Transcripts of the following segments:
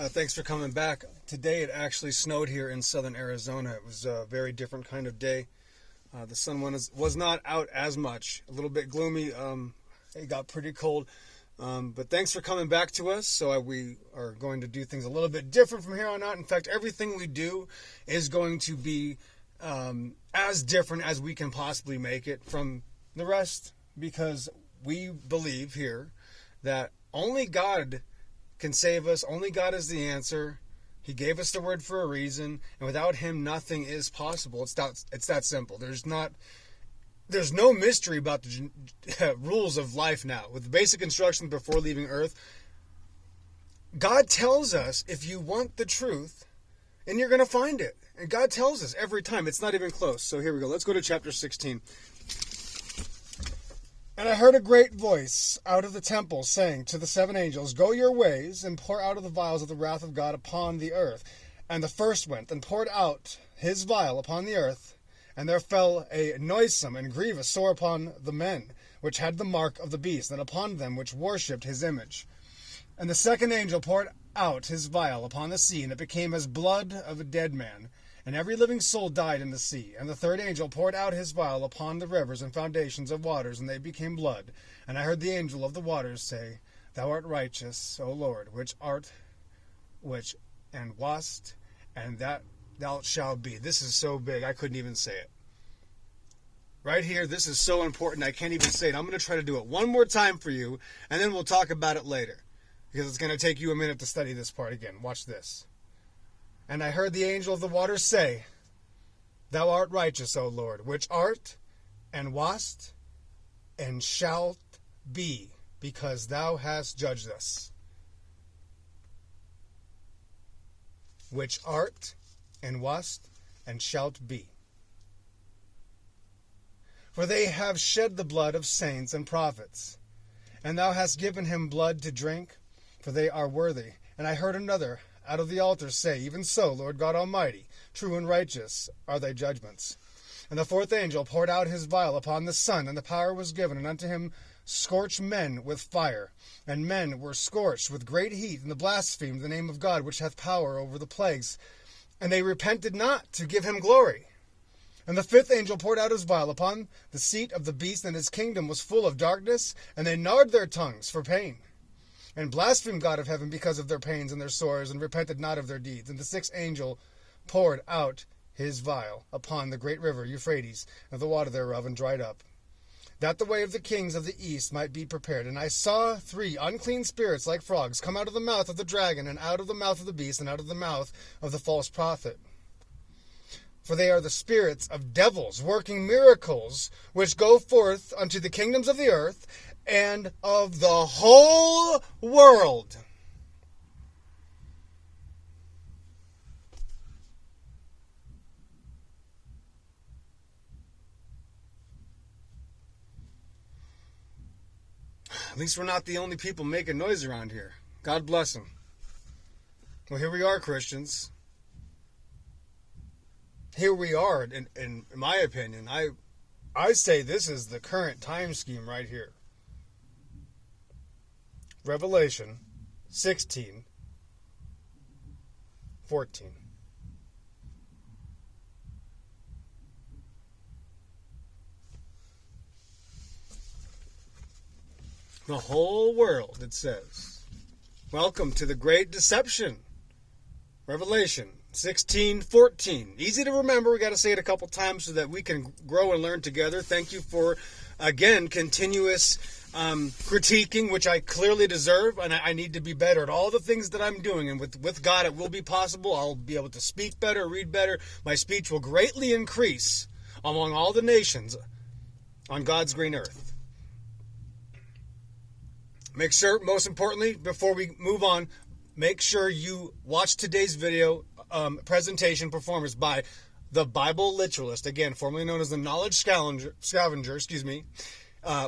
Thanks for coming back. Today it actually snowed here in southern Arizona. It was a very different kind of day. The sun was not out as much. A little bit gloomy. It got pretty cold. But thanks for coming back to us. So we are going to do things a little bit different from here on out. In fact, everything we do is going to be as different as we can possibly make it from the rest, because we believe here that only God can save us. Only God is the answer. He gave us the word for a reason, and without him nothing is possible. It's that simple. There's no mystery about the rules of life now. With the basic instructions before leaving earth, God tells us if you want the truth, and you're going to find it. And God tells us every time. It's not even close. So here we go. Let's go to chapter 16. And I heard a great voice out of the temple saying to the seven angels, "Go your ways, and pour out of the vials of the wrath of God upon the earth." And the first went, and poured out his vial upon the earth. And there fell a noisome and grievous sore upon the men, which had the mark of the beast, and upon them which worshipped his image. And the second angel poured out his vial upon the sea, and it became as blood of a dead man. And every living soul died in the sea. And the third angel poured out his vial upon the rivers and foundations of waters, and they became blood. And I heard the angel of the waters say, "Thou art righteous, O Lord, which and wast, and that thou shalt be." This is so big, I couldn't even say it. Right here, this is so important, I can't even say it. I'm going to try to do it one more time for you, and then we'll talk about it later, because it's going to take you a minute to study this part again. Watch this. And I heard the angel of the waters say, "Thou art righteous, O Lord, which art, and wast, and shalt be, because thou hast judged us." Which art, and wast, and shalt be. For they have shed the blood of saints and prophets, and thou hast given him blood to drink, for they are worthy. And I heard another out of the altar say, "Even so, Lord God Almighty, true and righteous are thy judgments." And the fourth angel poured out his vial upon the sun, and the power was given, and unto him scorched men with fire. And men were scorched with great heat, and blasphemed the name of God, which hath power over the plagues. And they repented not to give him glory. And the fifth angel poured out his vial upon the seat of the beast, and his kingdom was full of darkness, and they gnawed their tongues for pain, and blasphemed God of heaven because of their pains and their sores, and repented not of their deeds. And the sixth angel poured out his vial upon the great river Euphrates, and the water thereof, and dried up, that the way of the kings of the east might be prepared. And I saw three unclean spirits like frogs come out of the mouth of the dragon, and out of the mouth of the beast, and out of the mouth of the false prophet. For they are the spirits of devils, working miracles, which go forth unto the kingdoms of the earth, and of the whole world. At least we're not the only people making noise around here. God bless them. Well, here we are, Christians. Here we are, in my opinion. I say this is the current time scheme right here. Revelation 16:14. The whole world, it says. Welcome to the great deception. Revelation 16:14. Easy to remember. We got to say it a couple times so that we can grow and learn together. Thank you for, again, continuous critiquing, which I clearly deserve, and I need to be better at all the things that I'm doing. And with God, it will be possible. I'll be able to speak better, read better. My speech will greatly increase among all the nations on God's green earth. Make sure, most importantly, before we move on, make sure you watch today's video presentation performance by the Bible Literalist, again, formerly known as the Knowledge Scavenger,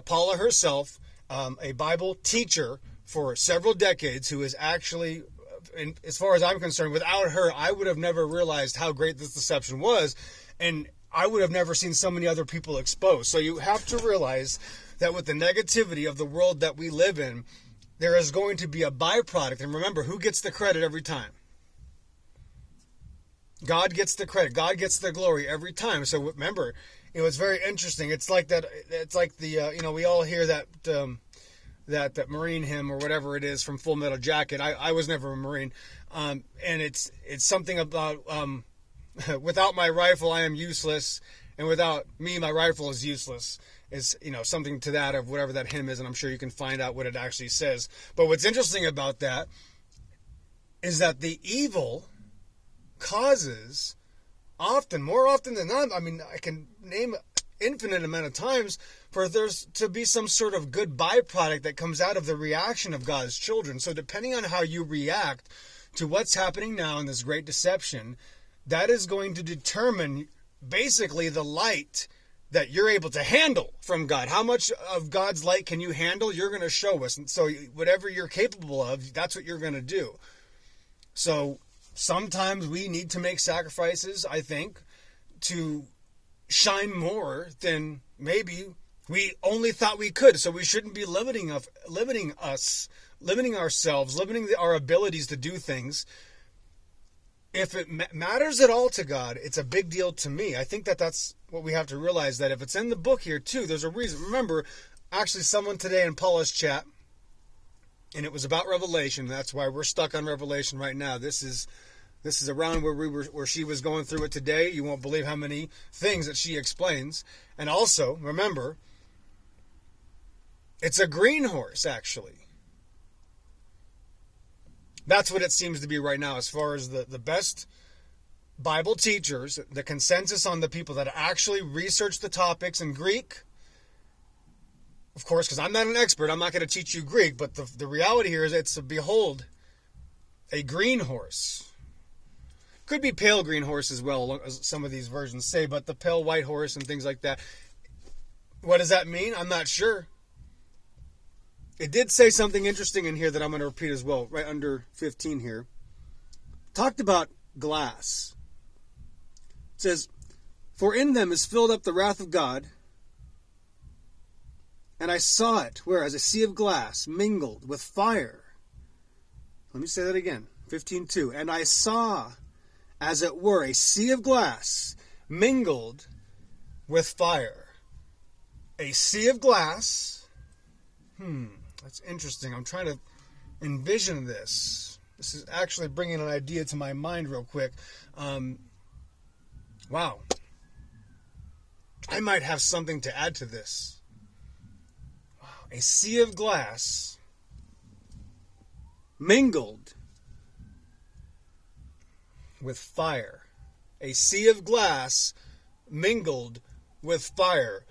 Paula herself, a Bible teacher for several decades, who is actually, as far as I'm concerned, without her, I would have never realized how great this deception was, and I would have never seen so many other people exposed. So you have to realize that with the negativity of the world that we live in, there is going to be a byproduct. And remember, who gets the credit every time? God gets the credit. God gets the glory every time. So remember, it's very interesting. It's like that. It's like the we all hear that that Marine hymn or whatever it is from Full Metal Jacket. I was never a Marine, and it's something about without my rifle I am useless, and without me my rifle is useless. Is something to that of whatever that hymn is, and I'm sure you can find out what it actually says. But what's interesting about that is that the evil causes more often than not, I can name infinite amount of times for there's to be some sort of good byproduct that comes out of the reaction of God's children. So depending on how you react to what's happening now in this great deception, that is going to determine basically the light that you're able to handle from God. How much of God's light can you handle? You're going to show us. And so whatever you're capable of, that's what you're going to do. So sometimes we need to make sacrifices, I think, to shine more than maybe we only thought we could. So we shouldn't be limiting ourselves, limiting our abilities to do things. If it matters at all to God, it's a big deal to me. I think that's what we have to realize, that if it's in the book here too, there's a reason. Remember, actually someone today in Paula's chat, and it was about Revelation. That's why we're stuck on Revelation right now. This is around where she was going through it today. You won't believe how many things that she explains. And also, remember, it's a green horse, actually. That's what it seems to be right now as far as the best Bible teachers, the consensus on the people that actually research the topics in Greek. Of course, because I'm not an expert, I'm not going to teach you Greek, but the reality here is it's behold, a green horse. Could be pale green horse as well, as some of these versions say, but the pale white horse and things like that. What does that mean? I'm not sure. It did say something interesting in here that I'm going to repeat as well, right under 15 here. Talked about glass. It says, for in them is filled up the wrath of God, and I saw it, where as a sea of glass mingled with fire. Let me say that again, 15:2. And I saw, as it were, a sea of glass mingled with fire. A sea of glass. That's interesting. I'm trying to envision this. This is actually bringing an idea to my mind real quick. Wow. I might have something to add to this. Wow. A sea of glass mingled with fire. A sea of glass mingled with fire.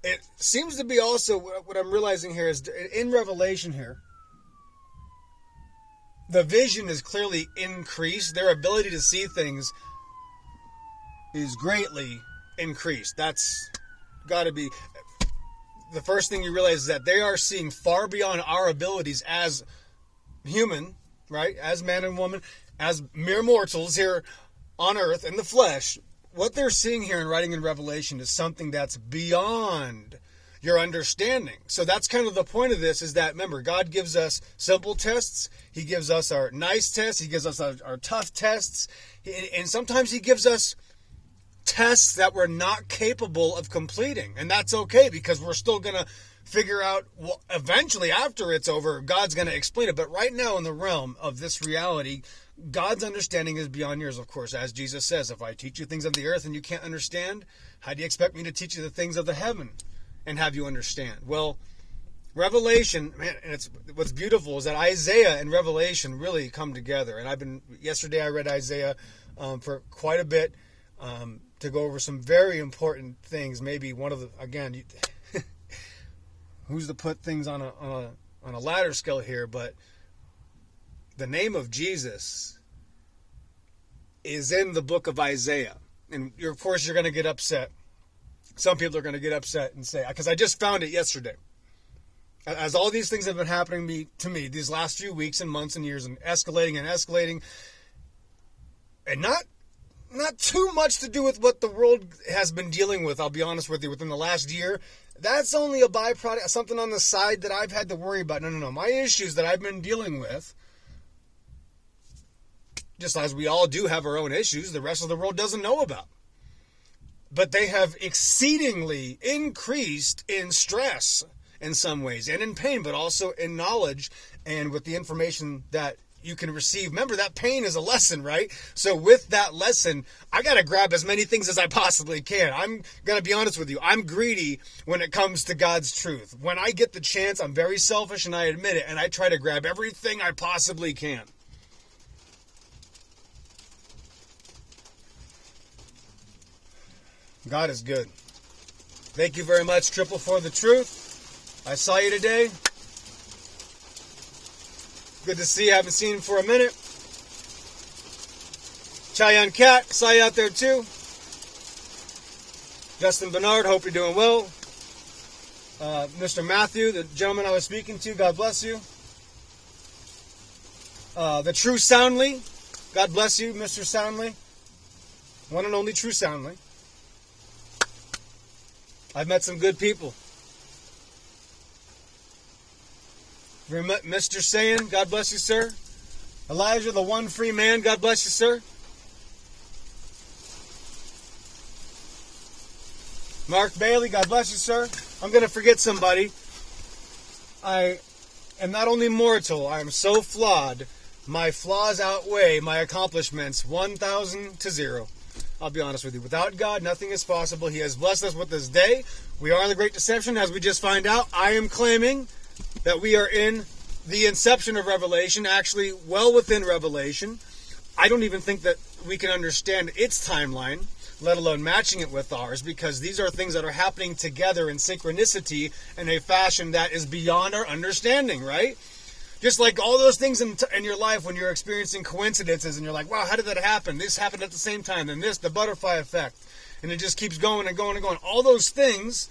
It seems to be also, what I'm realizing here is, in Revelation here, the vision is clearly increased. Their ability to see things is greatly increased. That's got to be the first thing you realize, is that they are seeing far beyond our abilities as human, right? As man and woman, as mere mortals here on earth in the flesh. What they're seeing here in writing in Revelation is something that's beyond your understanding. So that's kind of the point of this, is that, remember, God gives us simple tests. He gives us our nice tests. He gives us our tough tests. And sometimes he gives us tests that we're not capable of completing. And that's okay, because we're still going to figure out, well, eventually after it's over, God's going to explain it. But right now, in the realm of this reality, God's understanding is beyond yours, of course. As Jesus says, if I teach you things of the earth and you can't understand, how do you expect me to teach you the things of the heaven and have you understand? Well, Revelation, man, and it's what's beautiful is that Isaiah and Revelation really come together. And yesterday I read Isaiah for quite a bit to go over some very important things. Maybe one of the, again, who's to put things on a ladder scale here, but the name of Jesus is in the book of Isaiah. And of course you're going to get upset. Some people are going to get upset and say, because I just found it yesterday. As all these things have been happening to me these last few weeks and months and years, and escalating, and not too much to do with what the world has been dealing with, I'll be honest with you, within the last year. That's only a byproduct, something on the side that I've had to worry about. No. My issues that I've been dealing with, just as we all do have our own issues, the rest of the world doesn't know about. But they have exceedingly increased in stress in some ways and in pain, but also in knowledge and with the information that you can receive. Remember, that pain is a lesson, right? So with that lesson, I got to grab as many things as I possibly can. I'm going to be honest with you. I'm greedy when it comes to God's truth. When I get the chance, I'm very selfish and I admit it, and I try to grab everything I possibly can. God is good. Thank you very much, Triple, for the truth. I saw you today. Good to see you. Haven't seen you for a minute. Chayan Cat, saw you out there too. Justin Bernard, hope you're doing well. Mr. Matthew, the gentleman I was speaking to, God bless you. The True Soundly, God bless you, Mr. Soundly. One and only True Soundly. I've met some good people. Mr. Sayin, God bless you, sir. Elijah, the one free man, God bless you, sir. Mark Bailey, God bless you, sir. I'm going to forget somebody. I am not only mortal, I am so flawed. My flaws outweigh my accomplishments 1,000 to 0. I'll be honest with you. Without God, nothing is possible. He has blessed us with this day. We are in the Great Deception, as we just find out. I am claiming that we are in the inception of Revelation, actually well within Revelation. I don't even think that we can understand its timeline, let alone matching it with ours, because these are things that are happening together in synchronicity in a fashion that is beyond our understanding, right? Just like all those things in your life when you're experiencing coincidences and you're like, wow, how did that happen? This happened at the same time, then this, the butterfly effect. And it just keeps going and going and going. All those things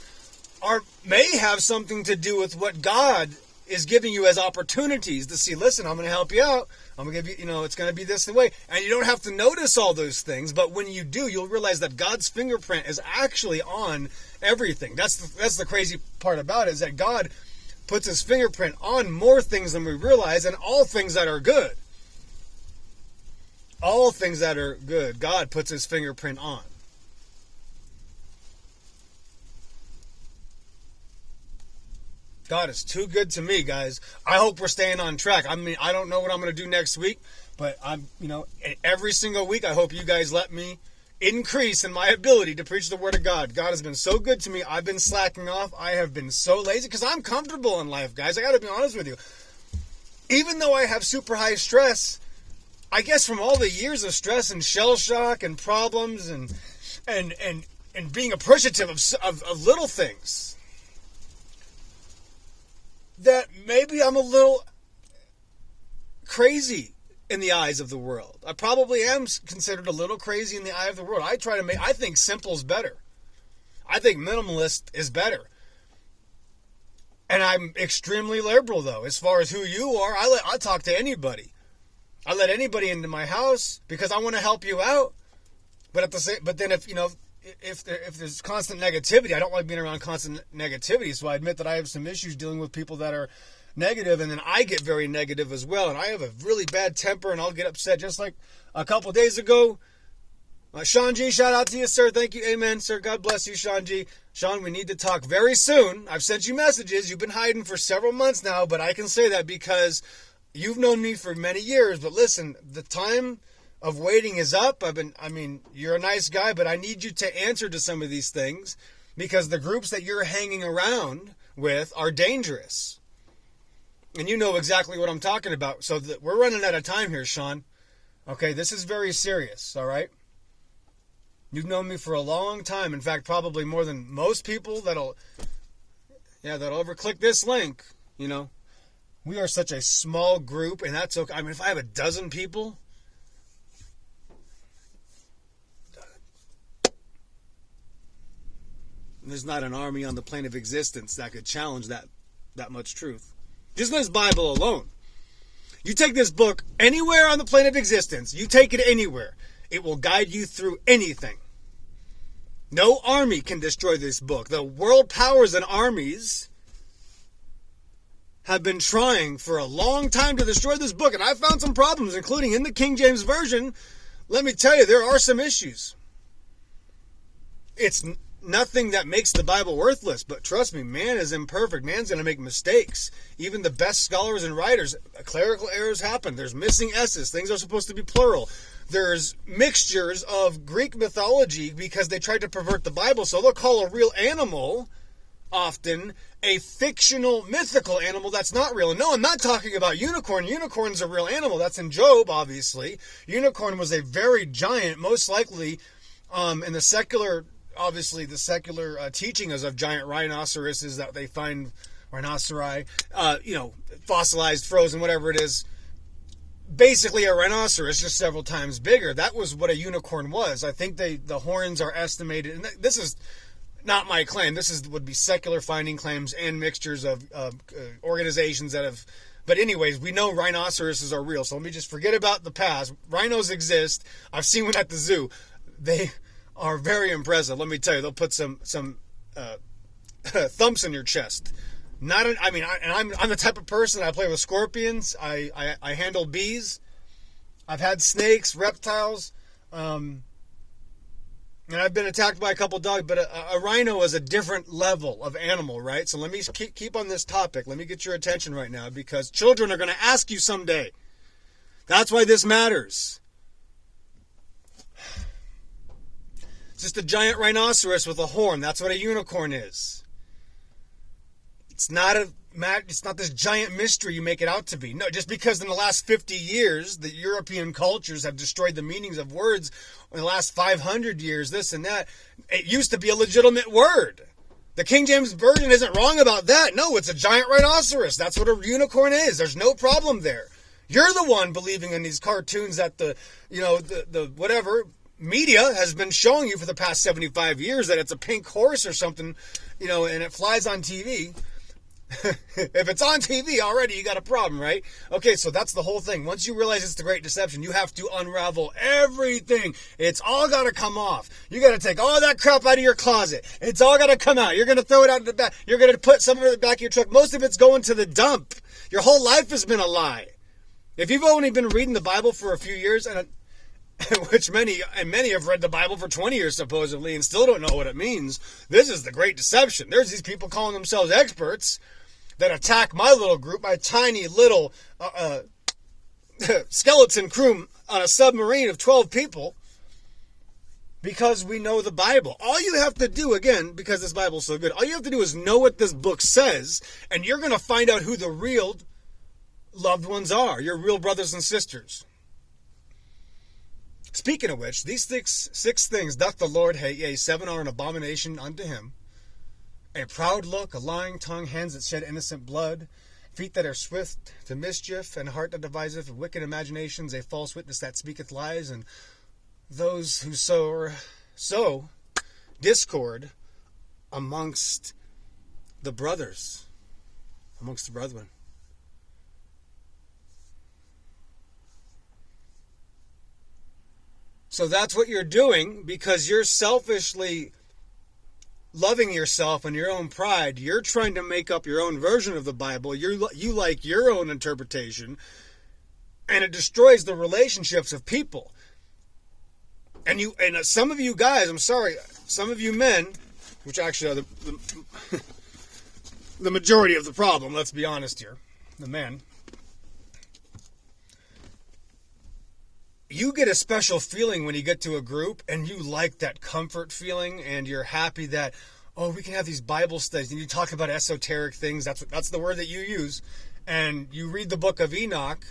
may have something to do with what God is giving you as opportunities to see, listen, I'm going to help you out. I'm going to give you, it's going to be this way. And you don't have to notice all those things, but when you do, you'll realize that God's fingerprint is actually on everything. That's the crazy part about it, is that God puts his fingerprint on more things than we realize, and all things that are good. All things that are good, God puts his fingerprint on. God is too good to me, guys. I hope we're staying on track. I mean, I don't know what I'm going to do next week, but every single week, I hope you guys let me increase in my ability to preach the word of God. God has been so good to me. I've been slacking off. I have been so lazy because I'm comfortable in life, guys. I got to be honest with you. Even though I have super high stress, I guess from all the years of stress and shell shock and problems and being appreciative of little things, that maybe I'm a little crazy in the eyes of the world. I probably am considered a little crazy in the eye of the world. I think simple's better. I think minimalist is better. And I'm extremely liberal, though. As far as who you are, I talk to anybody. I let anybody into my house because I want to help you out. But then if there's constant negativity, I don't like being around constant negativity. So I admit that I have some issues dealing with people that are negative, and then I get very negative as well, and I have a really bad temper, and I'll get upset. Just like a couple of days ago, Sean G, shout out to you, sir. Thank you, amen, sir. God bless you, Sean G. Sean, we need to talk very soon. I've sent you messages. You've been hiding for several months now, but I can say that because you've known me for many years. But listen, the time of waiting is up. You're a nice guy, but I need you to answer to some of these things because the groups that you're hanging around with are dangerous. And you know exactly what I'm talking about. So we're running out of time here, Sean. Okay, this is very serious, all right? You've known me for a long time. In fact, probably more than most people that'll ever click this link, We are such a small group, and that's okay. If I have a dozen people, there's not an army on the plane of existence that could challenge that much truth. Just this Bible alone. You take this book anywhere on the plane of existence. You take it anywhere. It will guide you through anything. No army can destroy this book. The world powers and armies have been trying for a long time to destroy this book, and I found some problems, including in the King James Version. Let me tell you, there are some issues. It's nothing that makes the Bible worthless, but trust me, man is imperfect. Man's going to make mistakes. Even the best scholars and writers, clerical errors happen. There's missing S's. Things are supposed to be plural. There's mixtures of Greek mythology because they tried to pervert the Bible, so they'll call a real animal often a fictional, mythical animal that's not real. And no, I'm not talking about unicorn. Unicorn's a real animal. That's in Job, obviously. Unicorn was a very giant, most likely in the secular, obviously the secular teaching is of giant rhinoceroses that they find, rhinoceri, fossilized, frozen, whatever it is. Basically a rhinoceros, just several times bigger. That was what a unicorn was. I think the horns are estimated, and this is not my claim. Would be secular finding claims and mixtures of organizations that have. But anyways, we know rhinoceroses are real. So let me just forget about the past. Rhinos exist. I've seen one at the zoo. They are very impressive. Let me tell you, they'll put some thumps in your chest. I'm the type of person, I play with scorpions. I handle bees. I've had snakes, reptiles, and I've been attacked by a couple dogs. But a rhino is a different level of animal, right? So let me keep on this topic. Let me get your attention right now, because children are going to ask you someday. That's why this matters. It's just a giant rhinoceros with a horn. That's what a unicorn is. It's not this giant mystery you make it out to be. No, just because in the last 50 years, the European cultures have destroyed the meanings of words, in the last 500 years, this and that, it used to be a legitimate word. The King James Version isn't wrong about that. No, it's a giant rhinoceros. That's what a unicorn is. There's no problem there. You're the one believing in these cartoons that the whatever media has been showing you for the past 75 years that it's a pink horse or something, and it flies on TV. If it's on TV already, you got a problem, right? Okay, so that's the whole thing. Once you realize it's the Great Deception, you have to unravel everything. It's all got to come off. You got to take all that crap out of your closet. It's all got to come out. You're going to throw it out in the back. You're going to put some of it in the back of your truck. Most of it's going to the dump. Your whole life has been a lie. If you've only been reading the Bible for a few years, and which many have read the Bible for 20 years supposedly and still don't know what it means, this is the Great Deception. There's these people calling themselves experts that attack my little group, my tiny little skeleton crew on a submarine of 12 people, because we know the Bible. All you have to do, again, because this Bible's so good, all you have to do is know what this book says, and you're going to find out who the real loved ones are, your real brothers and sisters. Speaking of which, these six things doth the Lord hate, yea, 7 are an abomination unto him. A proud look, a lying tongue, hands that shed innocent blood, feet that are swift to mischief, and heart that deviseth wicked imaginations, a false witness that speaketh lies, and those who sow discord amongst the brothers, amongst the brethren. So that's what you're doing because you're selfishly loving yourself and your own pride. You're trying to make up your own version of the Bible. You like your own interpretation, and it destroys the relationships of people. And some of you guys, I'm sorry, some of you men, which actually are the majority of the problem, let's be honest here, the men, you get a special feeling when you get to a group and you like that comfort feeling and you're happy that, oh, we can have these Bible studies and you talk about esoteric things. That's the word that you use. And you read the book of Enoch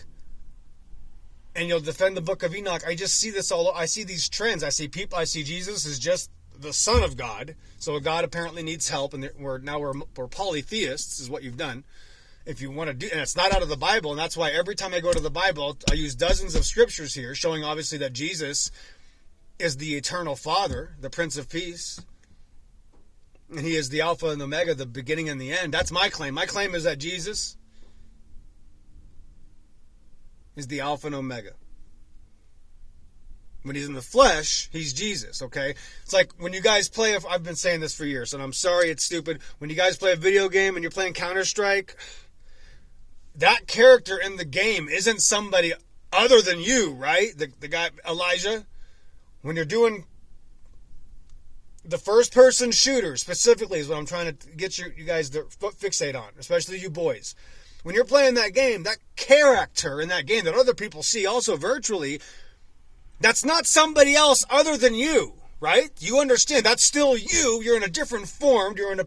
and you'll defend the book of Enoch. I just see this I see these trends. I see Jesus is just the Son of God. So God apparently needs help, and we're polytheists is what you've done. If you want to do, and it's not out of the Bible, and that's why every time I go to the Bible, I use dozens of scriptures here showing obviously that Jesus is the eternal Father, the Prince of Peace, and he is the Alpha and the Omega, the beginning and the end. That's my claim. My claim is that Jesus is the Alpha and Omega. When he's in the flesh, he's Jesus, okay? It's like when you guys play, I've been saying this for years, and I'm sorry it's stupid. When you guys play a video game and you're playing Counter-Strike, that character in the game isn't somebody other than you, right? The guy, Elijah. When you're doing the first-person shooter, specifically, is what I'm trying to get you guys to fixate on, especially you boys. When you're playing that game, that character in that game that other people see also virtually, that's not somebody else other than you, right? You understand that's still you. You're in a different form. You're in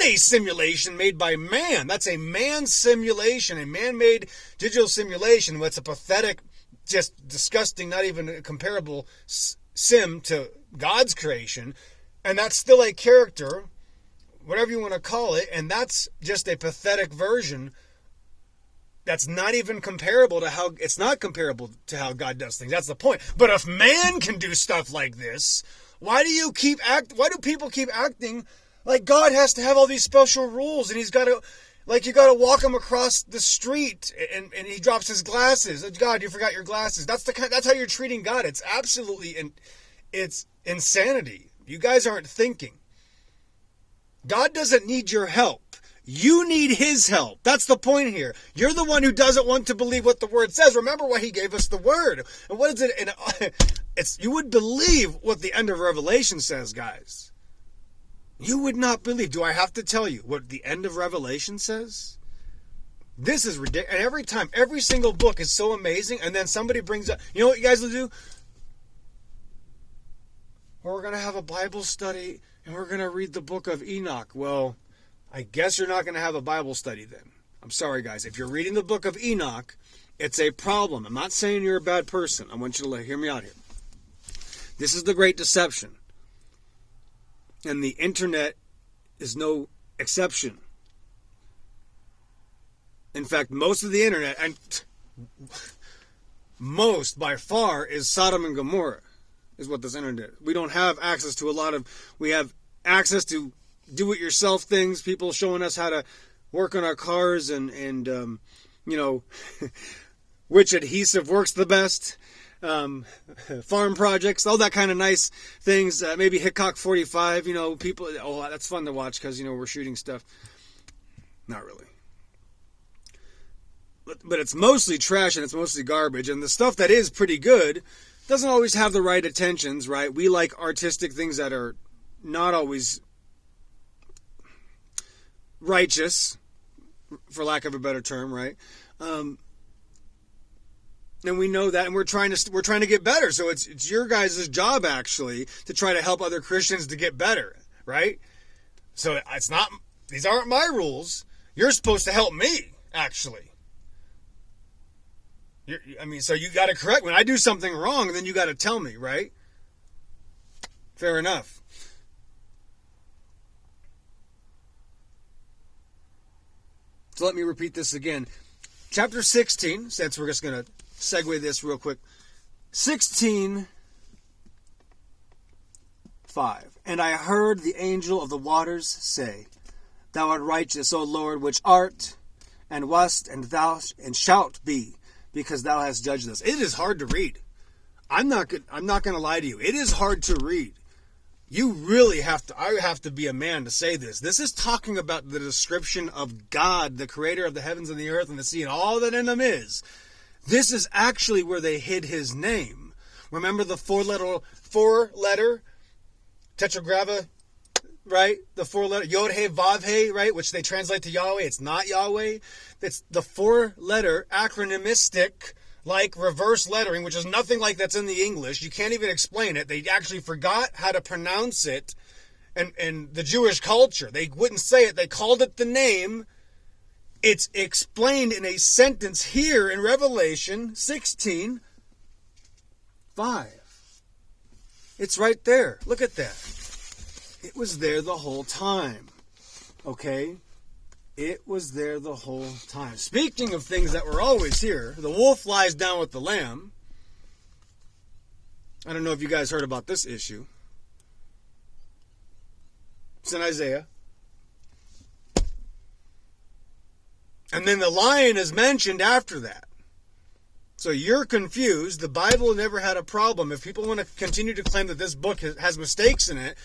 a simulation made by man. That's a man simulation, a man-made digital simulation. That's a pathetic, just disgusting, not even a comparable sim to God's creation. And that's still a character, whatever you want to call it, and that's just a pathetic version. That's not even comparable to how, it's not comparable to how God does things. That's the point. But if man can do stuff like this, why do people keep acting like God has to have all these special rules and he's got to, like you got to walk him across the street and he drops his glasses. God, you forgot your glasses. That's how you're treating God. It's absolutely, it's insanity. You guys aren't thinking. God doesn't need your help. You need his help. That's the point here. You're the one who doesn't want to believe what the word says. Remember why he gave us the word. And what is it? You would believe what the end of Revelation says, guys. You would not believe. Do I have to tell you what the end of Revelation says? This is ridiculous. And every time, every single book is so amazing. And then somebody brings up, you know what you guys will do? Well, we're going to have a Bible study and we're going to read the book of Enoch. Well, I guess you're not going to have a Bible study then. I'm sorry, guys. If you're reading the book of Enoch, it's a problem. I'm not saying you're a bad person. I want you to hear me out here. This is the great deception. And the internet is no exception. In fact, most of the internet, and most by far, is Sodom and Gomorrah, is what this internet is. We don't have access to we have access to do-it-yourself things, people showing us how to work on our cars and which adhesive works the best, farm projects, all that kind of nice things, maybe Hickok 45, people, that's fun to watch because, we're shooting stuff. Not really. But it's mostly trash and it's mostly garbage, and the stuff that is pretty good doesn't always have the right intentions, right? We like artistic things that are not always righteous, for lack of a better term, right? And we know that, and we're trying to get better. So it's your guys' job actually to try to help other Christians to get better, right? So these aren't my rules. You're supposed to help me actually. So you got to correct when I do something wrong, then you got to tell me, right? Fair enough. So let me repeat this again. Chapter 16, since we're just going to segue this real quick. 16:5. And I heard the angel of the waters say, Thou art righteous, O Lord, which art, and wast, and thou and shalt be, because thou hast judged us. It is hard to read. I'm not going to lie to you. It is hard to read. You really I have to be a man to say this. This is talking about the description of God, the creator of the heavens and the earth and the sea and all that in them is. This is actually where they hid his name. Remember the four-letter tetragramma, right? The four-letter Yod-He, Vav-He, right? Which they translate to Yahweh. It's not Yahweh. It's the four-letter acronymistic, like reverse lettering, which is nothing like that's in the English. You can't even explain it. They actually forgot how to pronounce it. And the Jewish culture, they wouldn't say it. They called it the name. It's explained in a sentence here in Revelation 16:5. It's right there. Look at that. It was there the whole time. Okay? It was there the whole time. Speaking of things that were always here, the wolf lies down with the lamb. I don't know if you guys heard about this issue. It's in Isaiah. And then the lion is mentioned after that. So you're confused. The Bible never had a problem. If people want to continue to claim that this book has mistakes in it,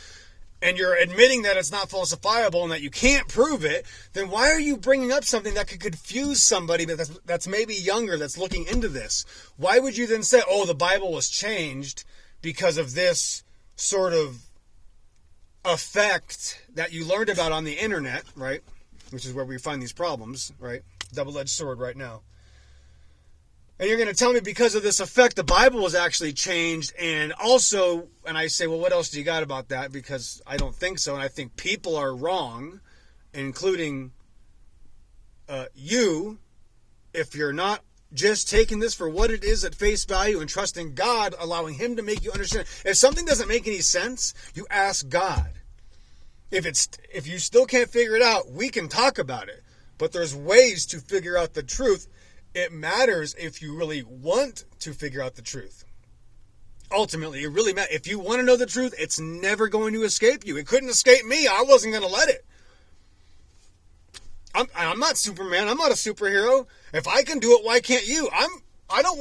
and you're admitting that it's not falsifiable and that you can't prove it, then why are you bringing up something that could confuse somebody that's maybe younger, that's looking into this? Why would you then say, oh, the Bible was changed because of this sort of effect that you learned about on the internet, right? Which is where we find these problems, right? Double-edged sword right now. And you're going to tell me because of this effect, the Bible was actually changed. And also, and I say, well, what else do you got about that? Because I don't think so. And I think people are wrong, including you, if you're not just taking this for what it is at face value and trusting God, allowing him to make you understand. If something doesn't make any sense, you ask God. If you still can't figure it out, we can talk about it. But there's ways to figure out the truth. It matters if you really want to figure out the truth. Ultimately, it really matters. If you want to know the truth, it's never going to escape you. It couldn't escape me. I wasn't going to let it. I'm not Superman. I'm not a superhero. If I can do it, why can't you? I don't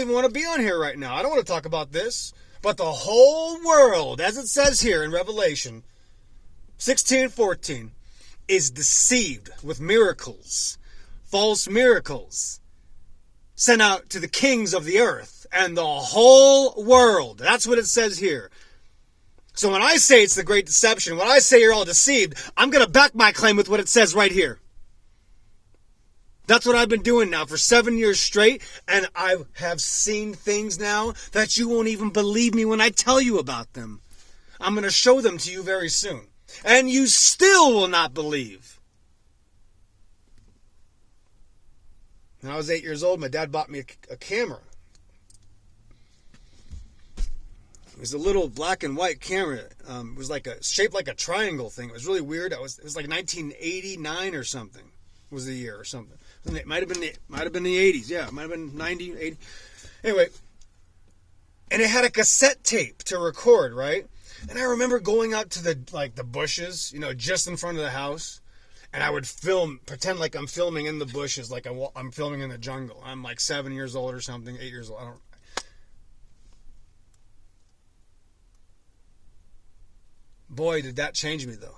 even want to be on here right now. I don't want to talk about this. But the whole world, as it says here in Revelation 16:14, is deceived with miracles. False miracles sent out to the kings of the earth and the whole world. That's what it says here. So when I say it's the great deception, when I say you're all deceived, I'm going to back my claim with what it says right here. That's what I've been doing now for 7 years straight, and I have seen things now that you won't even believe me when I tell you about them. I'm going to show them to you very soon. And you still will not believe. When I was 8 years old, my dad bought me a camera. It was a little black and white camera. It was shaped like a triangle thing. It was really weird. It was like 1989 or something. Was the year or something. It might have been the 80s. Yeah, it might have been 90, 80. Anyway, and it had a cassette tape to record, right? And I remember going out to the bushes, just in front of the house. And I would pretend like I'm filming in the bushes, like I'm filming in the jungle. I'm like 7 years old or something, 8 years old. Boy, did that change me, though.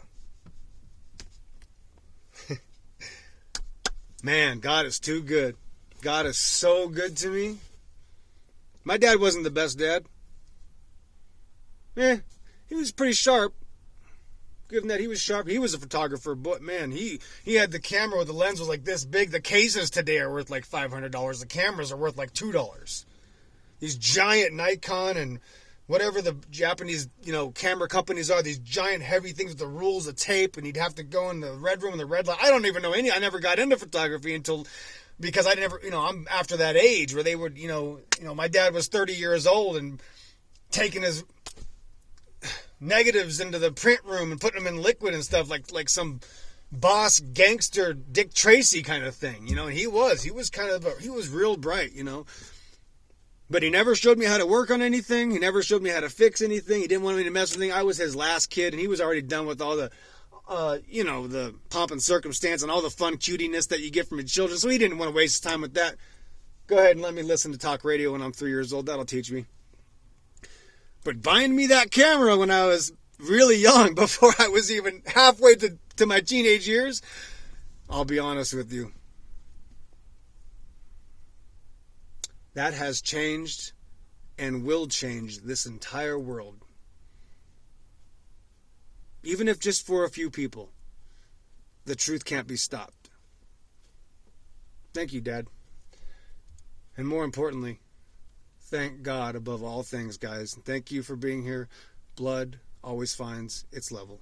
Man, God is too good. God is so good to me. My dad wasn't the best dad. He was pretty sharp. Given that he was sharp, he was a photographer, but man, he had the camera with the lens was like this big. The cases today are worth like $500. The cameras are worth like $2. These giant Nikon and whatever the Japanese, camera companies are, these giant heavy things with the rules of tape, and you'd have to go in the red room and the red light. I don't even know I never got into photography because I never, I'm after that age where they would, my dad was 30 years old and taking his negatives into the print room and putting them in liquid and stuff like some boss gangster Dick Tracy kind of thing, and he was real bright, but he never showed me how to work on anything. He never showed me how to fix anything. He didn't want me to mess with anything. I was his last kid, and he was already done with all the the pomp and circumstance and all the fun cutiness that you get from your children, so he didn't want to waste his time with that. Go ahead and let me listen to talk radio when I'm 3 years old. That'll teach me. But buying me that camera when I was really young, before I was even halfway to my teenage years, I'll be honest with you, that has changed and will change this entire world. Even if just for a few people, the truth can't be stopped. Thank you, Dad. And more importantly, thank God above all things, guys. Thank you for being here. Blood always finds its level.